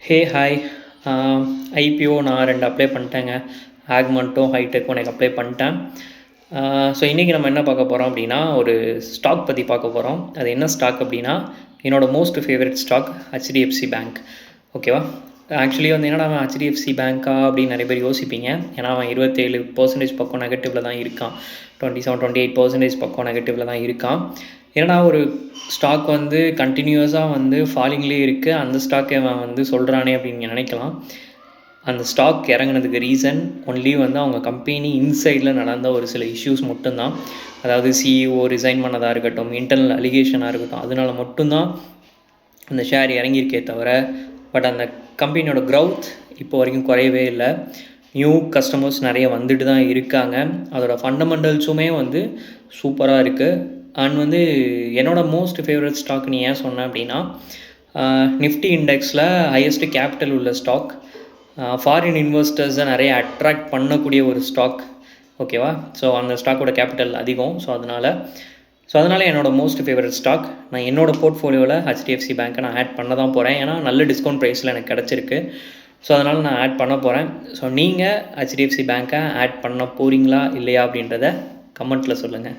Hey hi. IPO நான் 2 apply பண்ணிட்டேங்க. ஆக்மெண்ட்டும் ஹைடெக்கும் எனக்கு அப்ளை பண்ணிட்டேன். ஸோ இன்றைக்கி நம்ம என்ன பார்க்க போகிறோம் அப்படின்னா, ஒரு ஸ்டாக் பற்றி பார்க்க போகிறோம். அது என்ன ஸ்டாக் அப்படின்னா, என்னோடய most favourite stock HDFC bank. ஓகேவா? ஆக்சுவலி வந்து என்னடா அவன் ஹெச்டிஎஃப்சி பேங்க்கா அப்படின்னு நிறைய பேர் யோசிப்பீங்க. ஏன்னா அவன் 27% பக்கம் நெகட்டிவில் தான் இருக்கான். 27-28% பக்கம் நெகட்டிவில் தான் இருக்கான். ஏன்னா ஒரு ஸ்டாக் வந்து கண்டினியூஸாக வந்து ஃபாலிங்லேயே இருக்குது, அந்த ஸ்டாக்கை அவன் வந்து சொல்கிறானே அப்படின்னு நீங்கள் நினைக்கலாம். அந்த ஸ்டாக் இறங்குனதுக்கு ரீசன் ஒன்லி வந்து அவங்க கம்பெனி இன்சைடில் நடந்த ஒரு சில இஷ்யூஸ் மட்டும்தான். அதாவது சிஇஓ ரிசைன் பண்ணதாக இருக்கட்டும், இன்டர்னல் அலிகேஷனாக இருக்கட்டும், அதனால மட்டும்தான் அந்த ஷேர் இறங்கியிருக்கே தவிர, பட் அந்த கம்பெனியோட க்ரௌத் இப்போ வரைக்கும் குறையவே இல்லை. நியூ கஸ்டமர்ஸ் நிறைய வந்துட்டு தான் இருக்காங்க. அதோடய ஃபண்டமெண்டல்ஸுமே வந்து சூப்பராக இருக்குது. அண்ட் வந்து என்னோடய மோஸ்ட் ஃபேவரட் ஸ்டாக் நீ ஏன் சொன்னேன் அப்படின்னா, நிஃப்டி இண்டெக்ஸில் ஹையஸ்ட்டு கேபிட்டல் உள்ள ஸ்டாக், ஃபாரின் இன்வெஸ்டர்ஸை நிறைய அட்ராக்ட் பண்ணக்கூடிய ஒரு ஸ்டாக். ஓகேவா? ஸோ அந்த ஸ்டாக்கோட கேபிட்டல் அதிகம். ஸோ அதனால் என்னோடய மோஸ்ட் ஃபேவரட் ஸ்டாக். நான் என்னோடய போர்ட்ஃபோலியோவில் ஹெச்டிஎஃப்சி பேங்க்கை நான் ஆட் பண்ண தான் போகிறேன். ஏன்னா நல்ல டிஸ்கவுண்ட் ப்ரைஸில் எனக்கு கிடச்சிருக்கு. ஸோ அதனால் நான் ஆட் பண்ண போகிறேன். ஸோ நீங்கள் ஹெச்டிஎஃப்சி பேங்க்கை ஆட் பண்ண போகிறீங்களா இல்லையா அப்படின்றத கமெண்ட்டில் சொல்லுங்கள்.